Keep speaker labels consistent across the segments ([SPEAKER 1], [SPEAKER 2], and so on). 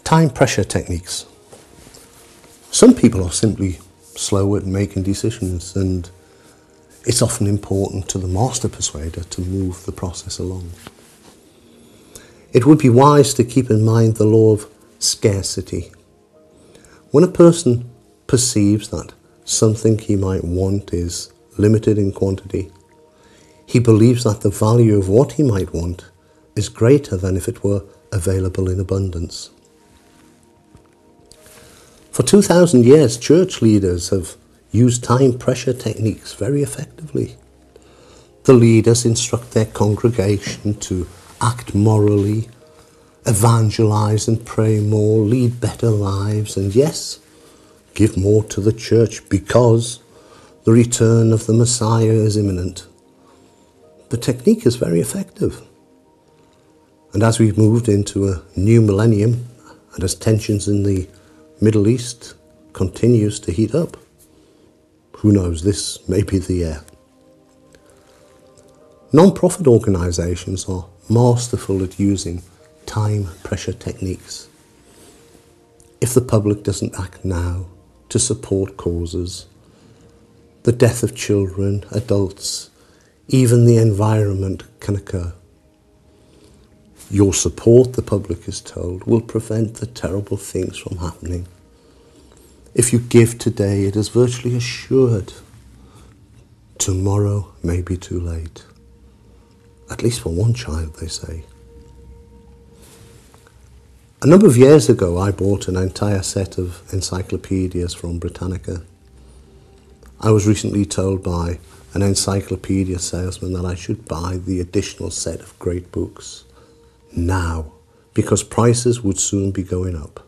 [SPEAKER 1] Time pressure techniques. Some people are simply slow at making decisions, and it's often important to the master persuader to move the process along. It would be wise to keep in mind the law of scarcity. When a person perceives that something he might want is limited in quantity, he believes that the value of what he might want is greater than if it were available in abundance. For 2,000 years, church leaders have used time pressure techniques very effectively. The leaders instruct their congregation to act morally, evangelize and pray more, lead better lives, and yes, give more to the church because the return of the Messiah is imminent. The technique is very effective. And as we've moved into a new millennium, and as tensions in the Middle East continues to heat up, who knows, this may be the year. Non-profit organisations are masterful at using time pressure techniques. If the public doesn't act now to support causes, the death of children, adults, even the environment can occur. Your support, the public is told, will prevent the terrible things from happening. If you give today, it is virtually assured tomorrow may be too late. At least for one child, they say. A number of years ago, I bought an entire set of encyclopedias from Britannica. I was recently told by an encyclopedia salesman that I should buy the additional set of great books now, because prices would soon be going up.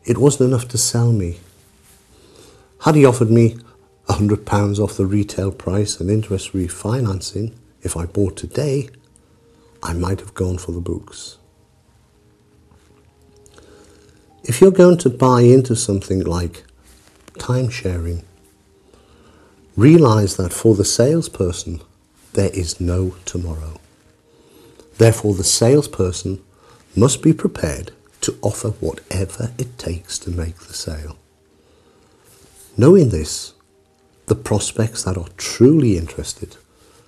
[SPEAKER 1] It wasn't enough to sell me. Had he offered me £100 off the retail price and interest-free financing, if I bought today, I might have gone for the books. If you're going to buy into something like time sharing, realize that for the salesperson, there is no tomorrow. Therefore, the salesperson must be prepared to offer whatever it takes to make the sale. Knowing this, the prospects that are truly interested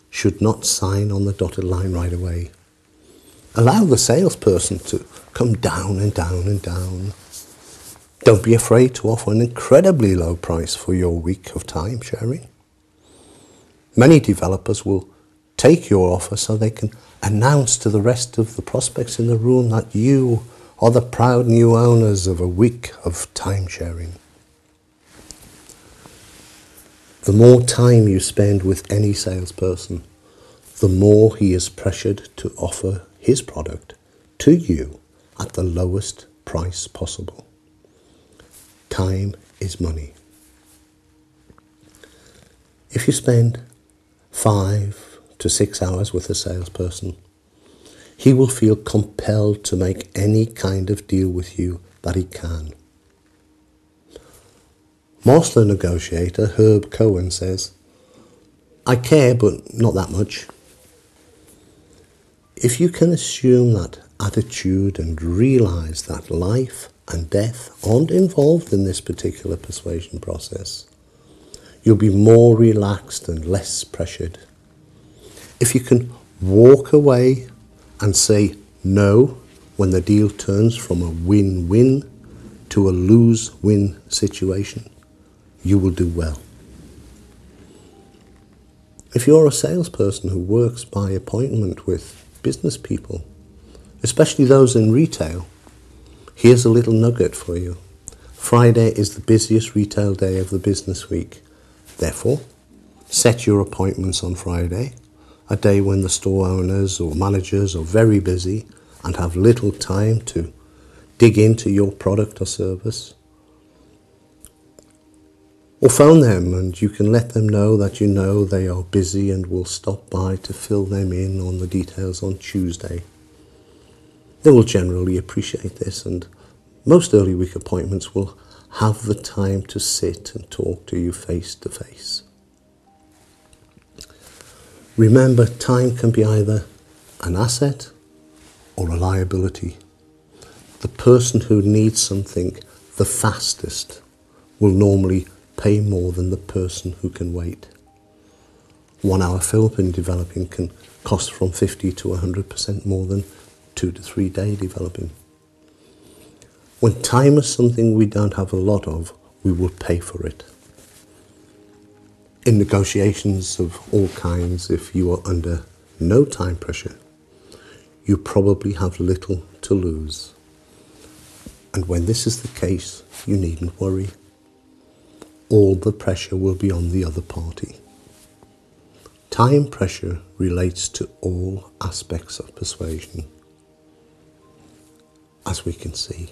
[SPEAKER 1] should not sign on the dotted line right away. Allow the salesperson to come down and down and down. Don't be afraid to offer an incredibly low price for your week of time sharing. Many developers will take your offer so they can announce to the rest of the prospects in the room that you are the proud new owners of a week of time sharing. The more time you spend with any salesperson, the more he is pressured to offer his product to you at the lowest price possible. Time is money. If you spend 5 to 6 hours with a salesperson, he will feel compelled to make any kind of deal with you that he can. Master negotiator Herb Cohen says, "I care, but not that much." If you can assume that attitude and realize that life and death aren't involved in this particular persuasion process, you'll be more relaxed and less pressured. If you can walk away and say no when the deal turns from a win-win to a lose-win situation, you will do well. If you're a salesperson who works by appointment with business people, especially those in retail, here's a little nugget for you. Friday is the busiest retail day of the business week. Therefore, set your appointments on Friday, a day when the store owners or managers are very busy and have little time to dig into your product or service. Or phone them and you can let them know that you know they are busy and will stop by to fill them in on the details on Tuesday. They will generally appreciate this, and most early week appointments will have the time to sit and talk to you face to face. Remember, time can be either an asset or a liability. The person who needs something the fastest will normally pay more than the person who can wait. 1 hour film in developing can cost from 50 to 100% more than 2 to 3 day developing. When time is something we don't have a lot of, we will pay for it. In negotiations of all kinds, if you are under no time pressure, you probably have little to lose. And when this is the case, you needn't worry. All the pressure will be on the other party. Time pressure relates to all aspects of persuasion, as we can see.